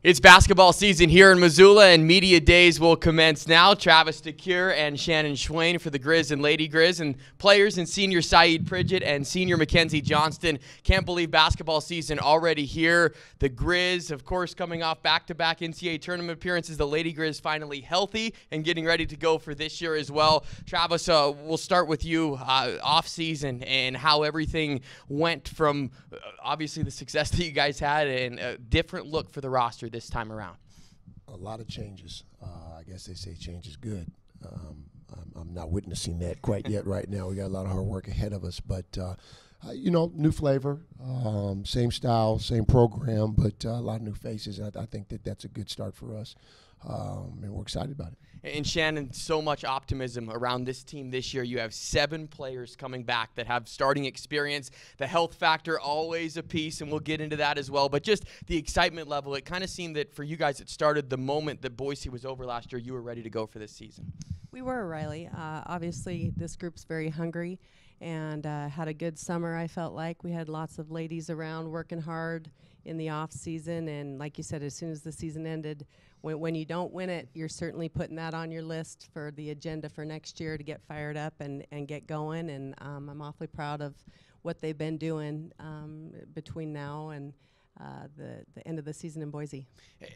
It's basketball season here in Missoula, and media days will commence now. Travis DeCuire and Shannon Schwein for the Grizz and Lady Grizz, and players and senior Saeed Pridgett and senior Mackenzie Johnston. Can't believe basketball season already here. The Grizz, of course, coming off back-to-back NCAA tournament appearances. The Lady Grizz finally healthy and getting ready to go for this year as well. Travis, we'll start with you off-season and how everything went from obviously the success that you guys had and a different look for the roster this time around. A lot of changes. I guess they say change is good. I'm not witnessing that quite yet right now. We got a lot of hard work ahead of us, but new flavor, same style, same program, but a lot of new faces. I think that's a good start for us, and we're excited about it. And Shannon, so much optimism around this team this year. You have 7 players coming back that have starting experience. The health factor always a piece, and we'll get into that as well. But just the excitement level, it kind of seemed that for you guys it started the moment that Boise was over last year. You were ready to go for this season. We were, Riley. Obviously, this group's very hungry and had a good summer, I felt like. We had lots of ladies around working hard in the off season, and like you said, as soon as the season ended, when you don't win it, you're certainly putting that on your list for the agenda for next year to get fired up and get going, and I'm awfully proud of what they've been doing between now and the end of the season in Boise.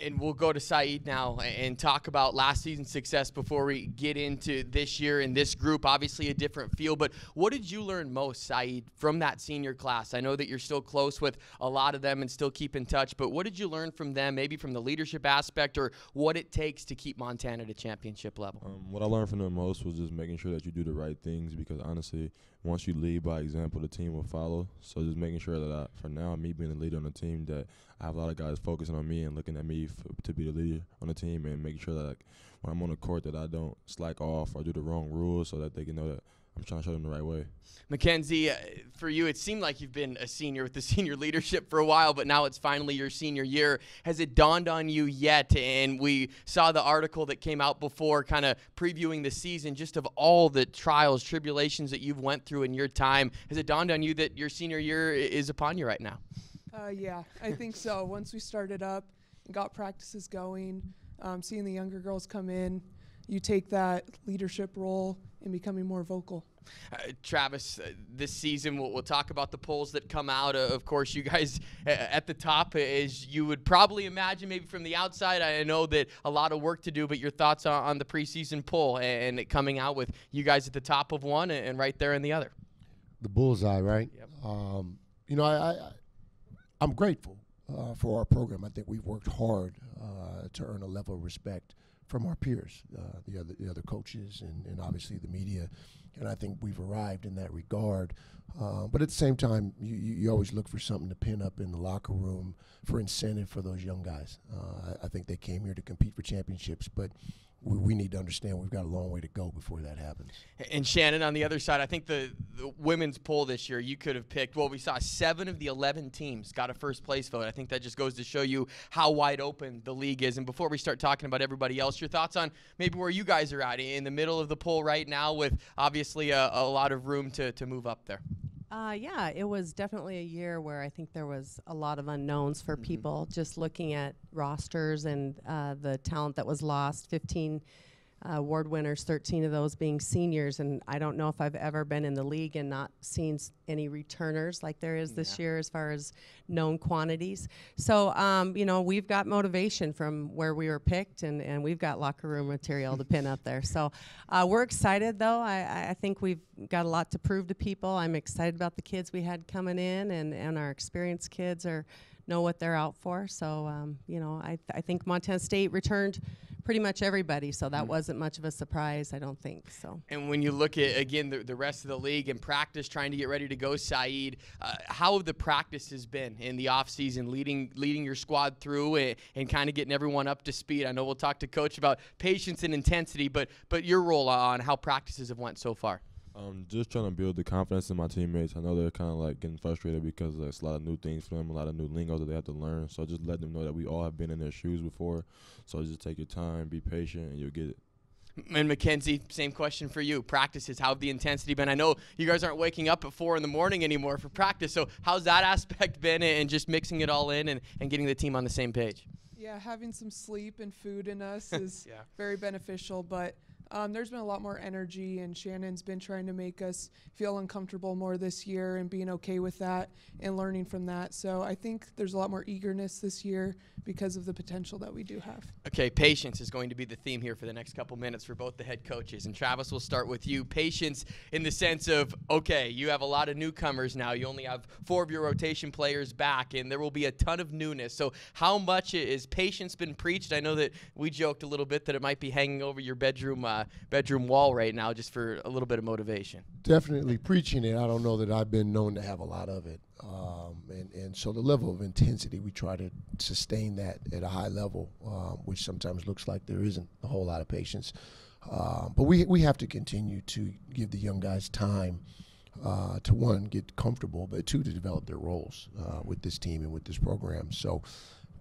And we'll go to Saeed now and talk about last season's success before we get into this year and this group. Obviously a different feel, but what did you learn most, Saeed, from that senior class? I know that you're still close with a lot of them and still keep in touch, but what did you learn from them, maybe from the leadership aspect or what it takes to keep Montana to championship level? What I learned from them most was just making sure that you do the right things, because honestly, once you lead by example, the team will follow. So just making sure that for now, me being the leader on the team, that I have a lot of guys focusing on me and looking at me to be the leader on the team, and making sure that when I'm on the court that I don't slack off or do the wrong rules, so that they can know that I'm trying to show them the right way. Mackenzie, for you, it seemed like you've been a senior with the senior leadership for a while, but now it's finally your senior year. Has it dawned on you yet? And we saw the article that came out before kind of previewing the season, just of all the trials, tribulations that you've went through in your time. Has it dawned on you that your senior year is upon you right now? Yeah, I think so. Once we started up and got practices going, seeing the younger girls come in, you take that leadership role in becoming more vocal. Travis, this season we'll talk about the polls that come out. Of course, you guys at the top, as you would probably imagine, maybe from the outside. I know that a lot of work to do, but your thoughts on the preseason poll and it coming out with you guys at the top of one and right there in the other. The bullseye, right? Yep. I'm grateful for our program. I think we've worked hard to earn a level of respect from our peers, the other coaches, and obviously the media, and I think we've arrived in that regard. But at the same time, you always look for something to pin up in the locker room for incentive for those young guys. I think they came here to compete for championships, but we need to understand we've got a long way to go before that happens. And Shannon, on the other side, I think the women's poll this year, you could have picked, well, we saw 7 of the 11 teams got a first place vote. I think that just goes to show you how wide open the league is. And before we start talking about everybody else, your thoughts on maybe where you guys are at in the middle of the poll right now with obviously a lot of room to move up there. Yeah, it was definitely a year where I think there was a lot of unknowns for people, just looking at rosters and the talent that was lost. 15 award winners, 13 of those being seniors, and I don't know if I've ever been in the league and not seen any returners like there is this year as far as known quantities. So, we've got motivation from where we were picked, and we've got locker room material to pin up there. So we're excited, though. I think we've got a lot to prove to people. I'm excited about the kids we had coming in, and our experienced kids know what they're out for. So, I think Montana State returned pretty much everybody, so that wasn't much of a surprise, I don't think. So. And when you look at, again, the rest of the league and practice, trying to get ready to go, Saeed, how have the practices been in the offseason, leading your squad through and kind of getting everyone up to speed? I know we'll talk to Coach about patience and intensity, but your role on how practices have went so far. Just trying to build the confidence in my teammates. I know they're kind of like getting frustrated because there's a lot of new things for them, a lot of new lingo that they have to learn. So just let them know that we all have been in their shoes before. So just take your time, be patient, and you'll get it. And Mackenzie, same question for you. Practices, how have the intensity been? I know you guys aren't waking up at 4 in the morning anymore for practice, so how's that aspect been and just mixing it all in and getting the team on the same page? Yeah, having some sleep and food in us is Yeah. very beneficial, but there's been a lot more energy, and Shannon's been trying to make us feel uncomfortable more this year and being okay with that and learning from that. So I think there's a lot more eagerness this year because of the potential that we do have. Okay, patience is going to be the theme here for the next couple minutes for both the head coaches. And Travis, we'll start with you. Patience in the sense of, okay, you have a lot of newcomers now. You only have 4 of your rotation players back, and there will be a ton of newness. So how much is patience been preached? I know that we joked a little bit that it might be hanging over your bedroom wall right now just for a little bit of motivation. Definitely preaching it. I don't know that I've been known to have a lot of it. And so the level of intensity, we try to sustain that at a high level, which sometimes looks like there isn't a whole lot of patience. But we have to continue to give the young guys time to, one, get comfortable, but 2, to develop their roles with this team and with this program. So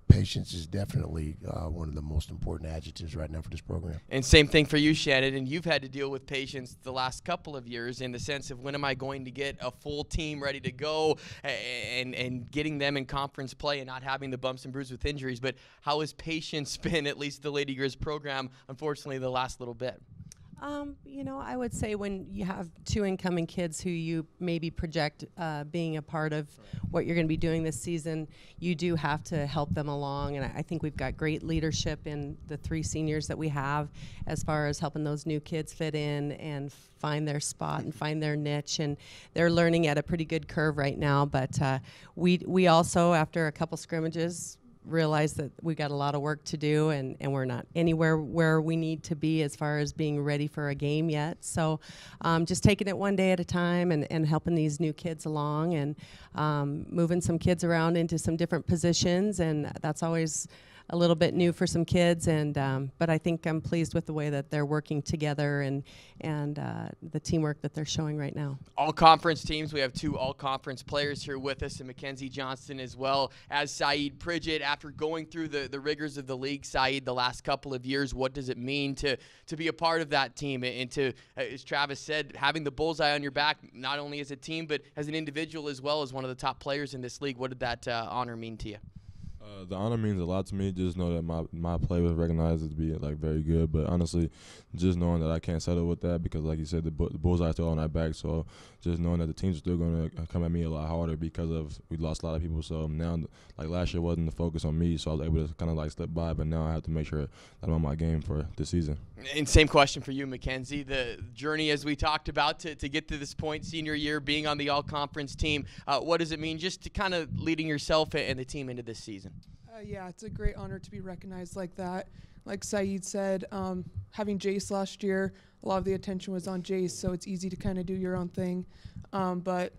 patience is definitely one of the most important adjectives right now for this program. And same thing for you, Shannon. And you've had to deal with patience the last couple of years in the sense of when am I going to get a full team ready to go and getting them in conference play and not having the bumps and bruises with injuries. But how has patience been, at least the Lady Grizz program, unfortunately, the last little bit? I would say when you have 2 incoming kids who you maybe project being a part of what you're going to be doing this season, you do have to help them along. And I think we've got great leadership in the 3 seniors that we have as far as helping those new kids fit in and find their spot and find their niche. And they're learning at a pretty good curve right now. But we also, after a couple scrimmages, realize that we got a lot of work to do, and we're not anywhere where we need to be as far as being ready for a game yet. So just taking it one day at a time and helping these new kids along and moving some kids around into some different positions, and that's always a little bit new for some kids, and but I think I'm pleased with the way that they're working together and the teamwork that they're showing right now. All conference teams. We have 2 all conference players here with us, and Mackenzie Johnston as well as Saeed Pridgett. After going through the rigors of the league, Saeed, the last couple of years, what does it mean to be a part of that team and to, as Travis said, having the bullseye on your back, not only as a team but as an individual as well as one of the top players in this league? What did that honor mean to you? The honor means a lot to me. Just know that my play was recognized as being very good. But honestly, just knowing that I can't settle with that because, like you said, the bullseye still on our back. So just knowing that the teams are still going to come at me a lot harder because of we lost a lot of people. So now, like last year, wasn't the focus on me. So I was able to kind of slip by. But now I have to make sure that I'm on my game for this season. And same question for you, Mackenzie. The journey, as we talked about, to get to this point, senior year, being on the all-conference team, what does it mean just to kind of leading yourself and the team into this season? Yeah, it's a great honor to be recognized like that. Like Saeed said, having Jace last year, a lot of the attention was on Jace, so it's easy to kind of do your own thing. But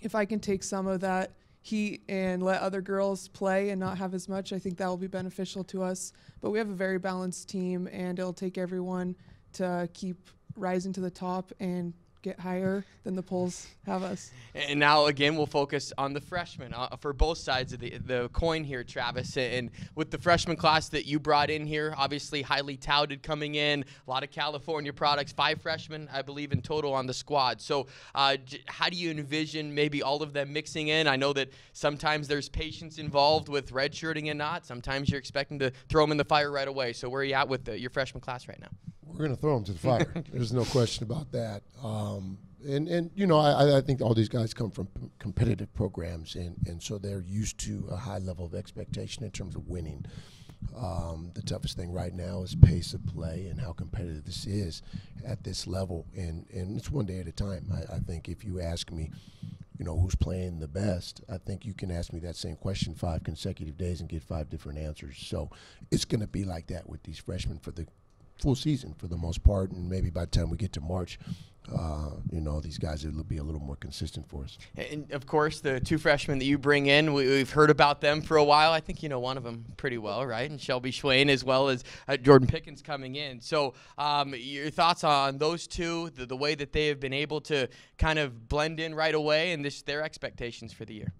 if I can take some of that heat and let other girls play and not have as much, I think that will be beneficial to us. But we have a very balanced team, and it'll take everyone to keep rising to the top and get higher than the polls have us. And now, again, we'll focus on the freshmen for both sides of the coin here, Travis. And with the freshman class that you brought in here, obviously highly touted coming in, a lot of California products, 5 freshmen, I believe, in total on the squad. So how do you envision maybe all of them mixing in? I know that sometimes there's patience involved with redshirting and not. Sometimes you're expecting to throw them in the fire right away. So where are you at with your freshman class right now? We're going to throw them to the fire. There's no question about that. And I think all these guys come from competitive programs, and so they're used to a high level of expectation in terms of winning. The toughest thing right now is pace of play and how competitive this is at this level, and it's one day at a time. I think if you ask me, who's playing the best, I think you can ask me that same question 5 consecutive days and get 5 different answers. So it's going to be like that with these freshmen for the full season for the most part, and maybe by the time we get to March, these guys will be a little more consistent for us. And of course, the 2 freshmen that you bring in, we've heard about them for a while. I think you know one of them pretty well, right? And Shelby Schwain, as well as Jordan Pickens coming in. So your thoughts on those 2, the way that they have been able to kind of blend in right away, and their expectations for the year?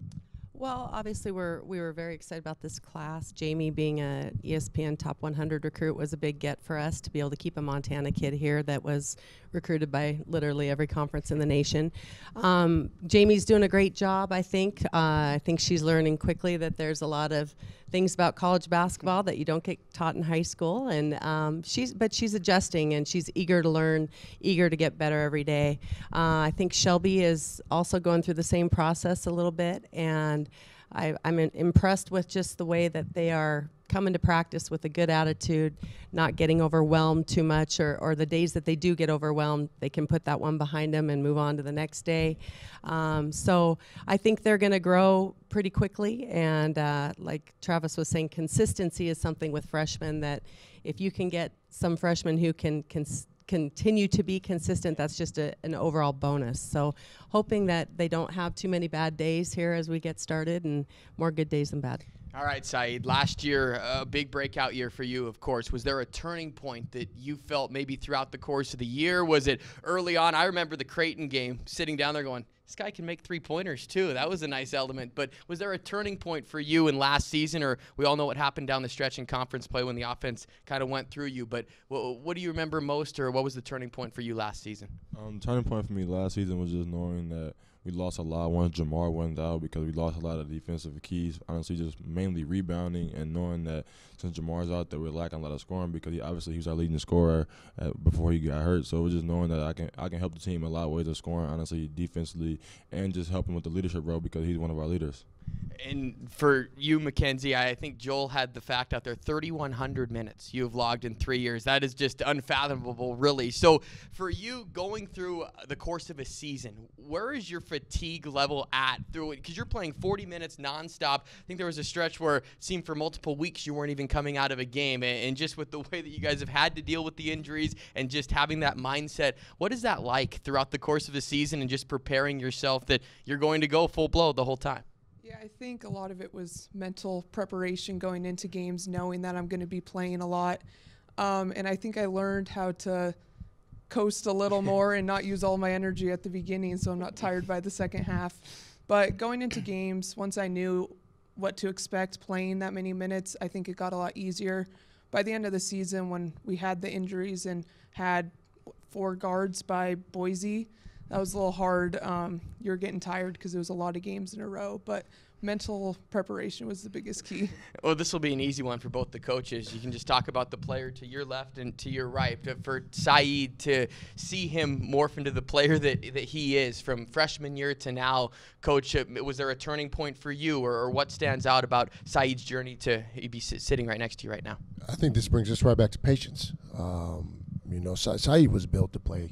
Well, obviously we were very excited about this class. Jamie being a ESPN Top 100 recruit was a big get for us to be able to keep a Montana kid here that was recruited by literally every conference in the nation. Jamie's doing a great job, I think. I think she's learning quickly that there's a lot of things about college basketball that you don't get taught in high school, and she's adjusting and she's eager to learn, eager to get better every day. I think Shelby is also going through the same process a little bit, and I'm impressed with just the way that they are coming to practice with a good attitude, not getting overwhelmed too much, or the days that they do get overwhelmed, they can put that one behind them and move on to the next day. So I think they're going to grow pretty quickly, and like Travis was saying, consistency is something with freshmen that if you can get some freshmen who can continue to be consistent, that's just an overall bonus. So hoping that they don't have too many bad days here as we get started, and more good days than bad. All right, Saeed, last year, a big breakout year for you, of course. Was there a turning point that you felt maybe throughout the course of the year? Was it early on? I remember the Creighton game, sitting down there going, this guy can make three-pointers too. That was a nice element. But was there a turning point for you in last season, or we all know what happened down the stretch in conference play when the offense kind of went through you, but what do you remember most, or what was the turning point for you last season? Turning point for me last season was just knowing that we lost a lot once Jamar went out, because we lost a lot of defensive keys. Honestly, just mainly rebounding, and knowing that since Jamar's out there, we're lacking a lot of scoring, because he was our leading scorer before he got hurt. So it was just knowing that I can help the team a lot of ways of scoring, honestly, defensively, and just helping with the leadership role, because he's one of our leaders. And for you, Mackenzie, I think Joel had the fact out there, 3,100 minutes you have logged in 3 years. That is just unfathomable, really. So for you, going through the course of a season, where is your fatigue level at through it? Because you're playing 40 minutes nonstop. I think there was a stretch where it seemed for multiple weeks you weren't even coming out of a game. And just with the way that you guys have had to deal with the injuries and just having that mindset, what is that like throughout the course of the season, and just preparing yourself that you're going to go full blow the whole time? Yeah, I think a lot of it was mental preparation going into games, knowing that I'm going to be playing a lot. And I think I learned how to coast a little more and not use all my energy at the beginning, so I'm not tired by the second half. But going into games, once I knew what to expect playing that many minutes, I think it got a lot easier. By the end of the season, when we had the injuries and had 4 guards by Boise, that was a little hard. You're getting tired because there was a lot of games in a row, but mental preparation was the biggest key. Well, this will be an easy one for both the coaches. You can just talk about the player to your left and to your right. But for Saeed to see him morph into the player that he is from freshman year to now, Coach, was there a turning point for you, or what stands out about Saeed's journey to be sitting right next to you right now? I think this brings us right back to patience. Saeed was built to play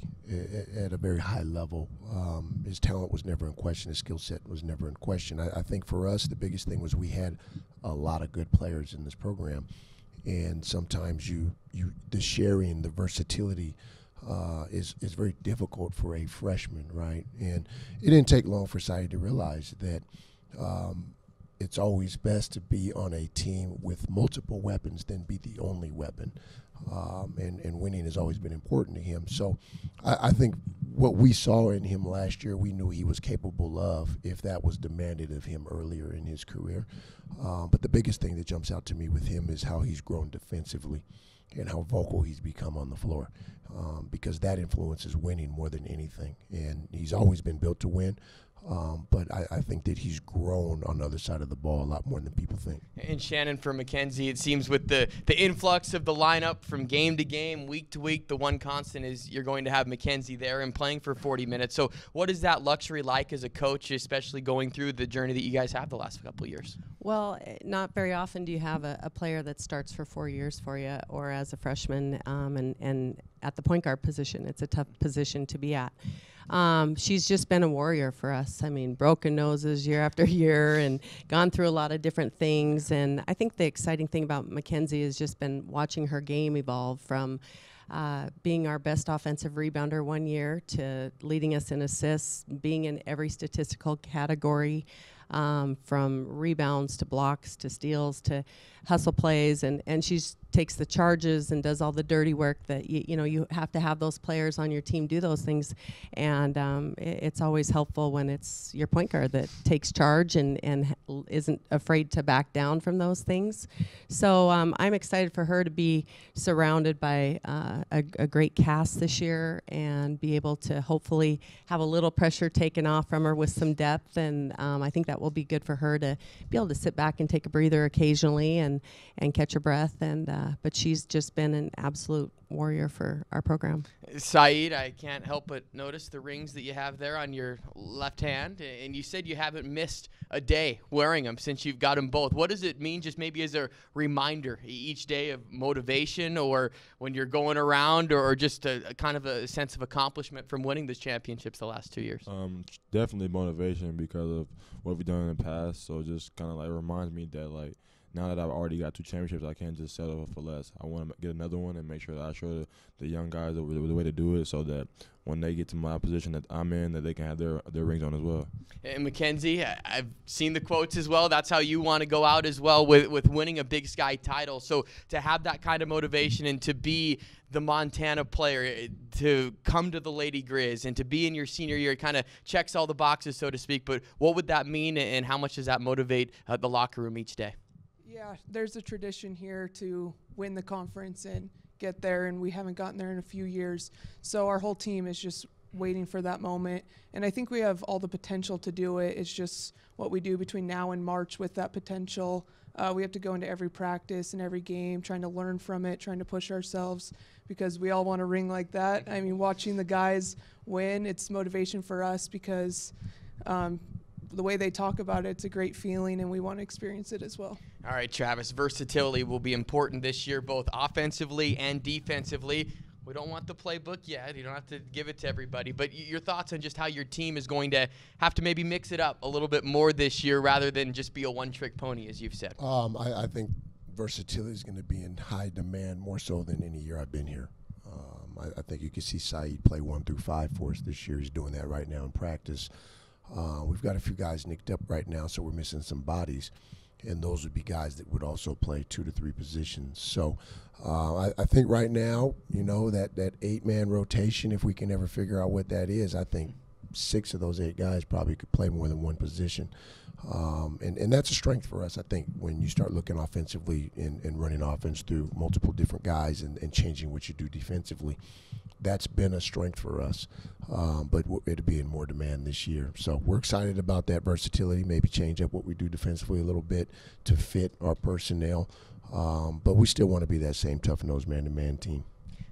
at a very high level. His talent was never in question. His skill set was never in question. I think for us, the biggest thing was we had a lot of good players in this program, and sometimes the sharing, the versatility is very difficult for a freshman, right? And it didn't take long for Saeed to realize that it's always best to be on a team with multiple weapons than be the only weapon. And winning has always been important to him. So I think what we saw in him last year, we knew he was capable of if that was demanded of him earlier in his career. But the biggest thing that jumps out to me with him is how he's grown defensively and how vocal he's become on the floor, because that influences winning more than anything. And he's always been built to win. But I think that he's grown on the other side of the ball a lot more than people think. And Shannon, for Mackenzie, it seems with the influx of the lineup from game to game, week to week, the one constant is you're going to have Mackenzie there and playing for 40 minutes. So what is that luxury like as a coach, especially going through the journey that you guys have the last couple of years? Well, not very often do you have a player that starts for 4 years for you, or as a freshman, and at the point guard position. It's a tough position to be at. She's just been a warrior for us. I mean, broken noses year after year and gone through a lot of different things. And I think the exciting thing about Mackenzie has just been watching her game evolve from being our best offensive rebounder one year to leading us in assists, being in every statistical category. from rebounds to blocks to steals to hustle plays, and she takes the charges and does all the dirty work that you have to have those players on your team do those things, and it's always helpful when it's your point guard that takes charge and isn't afraid to back down from those things. So I'm excited for her to be surrounded by a great cast this year and be able to hopefully have a little pressure taken off from her with some depth, and I think that will be good for her to be able to sit back and take a breather occasionally and catch her breath, but she's just been an absolute warrior for our program. Saeed, I can't help but notice the rings that you have there on your left hand, and you said you haven't missed a day wearing them since you've got them both. What does it mean, just maybe as a reminder each day of motivation, or when you're going around, or just a kind of a sense of accomplishment from winning those championships the last 2 years? Definitely motivation because of what we've done in the past. So just kind of like reminds me that like, now that I've already got 2 championships, I can't just settle for less. I want to get another one and make sure that I show the young guys the way to do it, so that when they get to my position that I'm in, that they can have their rings on as well. And Mackenzie, I've seen the quotes as well. That's how you want to go out as well with winning a Big Sky title. So to have that kind of motivation and to be the Montana player, to come to the Lady Grizz and to be in your senior year, it kind of checks all the boxes, so to speak. But what would that mean, and how much does that motivate the locker room each day? Yeah, there's a tradition here to win the conference and get there, and we haven't gotten there in a few years. So our whole team is just waiting for that moment, and I think we have all the potential to do it. It's just what we do between now and March with that potential. We have to go into every practice and every game trying to learn from it, trying to push ourselves, because we all want a ring like that. I mean, watching the guys win, it's motivation for us, because the way they talk about it, it's a great feeling, and we want to experience it as well. All right, Travis, versatility will be important this year, both offensively and defensively. We don't want the playbook yet. You don't have to give it to everybody. But your thoughts on just how your team is going to have to maybe mix it up a little bit more this year rather than just be a one-trick pony, as you've said? I think versatility is going to be in high demand more so than any year I've been here. I think you can see Saeed play 1 through 5 for us this year. He's doing that right now in practice. We've got a few guys nicked up right now, so we're missing some bodies, and those would be guys that would also play 2 to 3 positions. So I think right now, that 8-man rotation, if we can ever figure out what that is, I think 6 of those 8 guys probably could play more than one position. And that's a strength for us, I think, when you start looking offensively and running offense through multiple different guys and changing what you do defensively. That's been a strength for us, but it'll be in more demand this year. So we're excited about that versatility, maybe change up what we do defensively a little bit to fit our personnel, but we still want to be that same tough-nosed man-to-man team.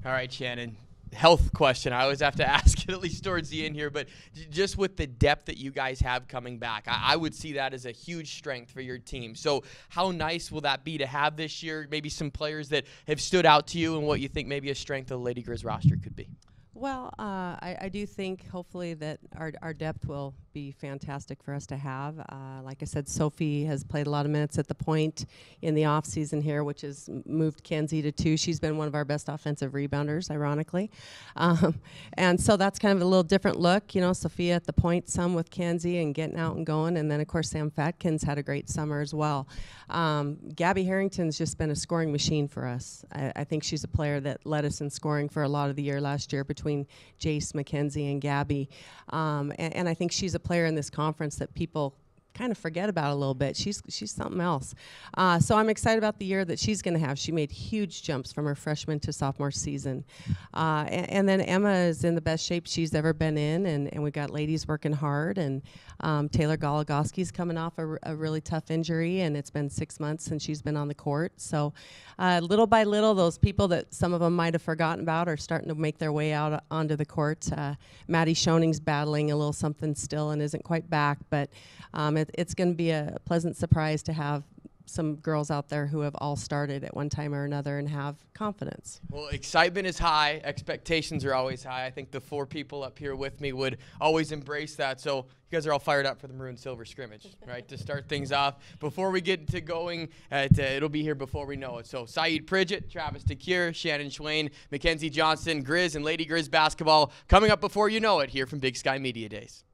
All right, Shannon. Health question. I always have to ask it at least towards the end here, but just with the depth that you guys have coming back, I would see that as a huge strength for your team. So how nice will that be to have this year? Maybe some players that have stood out to you and what you think maybe a strength of the Lady Grizz roster could be. Well, I do think hopefully that our depth will be fantastic for us to have. Like I said, Sophie has played a lot of minutes at the point in the off season here, which has moved Kenzie to 2. She's been one of our best offensive rebounders, ironically. And so that's kind of a little different look. Sophia at the point, some with Kenzie and getting out and going. And then, of course, Sam Fatkins had a great summer as well. Gabby Harrington's just been a scoring machine for us. I think she's a player that led us in scoring for a lot of the year last year between Jace, Mackenzie, and Gabby. And I think she's a player in this conference that people kind of forget about a little bit. She's something else. So I'm excited about the year that she's going to have. She made huge jumps from her freshman to sophomore season. And then Emma is in the best shape she's ever been in, and we've got ladies working hard. And Taylor Goligoski's coming off a really tough injury, and it's been 6 months since she's been on the court. So little by little, those people that some of them might have forgotten about are starting to make their way out onto the court. Maddie Schoning's battling a little something still and isn't quite back, but it's going to be a pleasant surprise to have some girls out there who have all started at one time or another and have confidence. Well, excitement is high. Expectations are always high. I think the 4 people up here with me would always embrace that. So you guys are all fired up for the Maroon Silver scrimmage, right, to start things off. Before we get to going, it'll be here before we know it. So Saeed Pridgett, Travis DeCuire, Shannon Schwein, Mackenzie Johnston, Grizz and Lady Grizz basketball coming up before you know it here from Big Sky Media Days.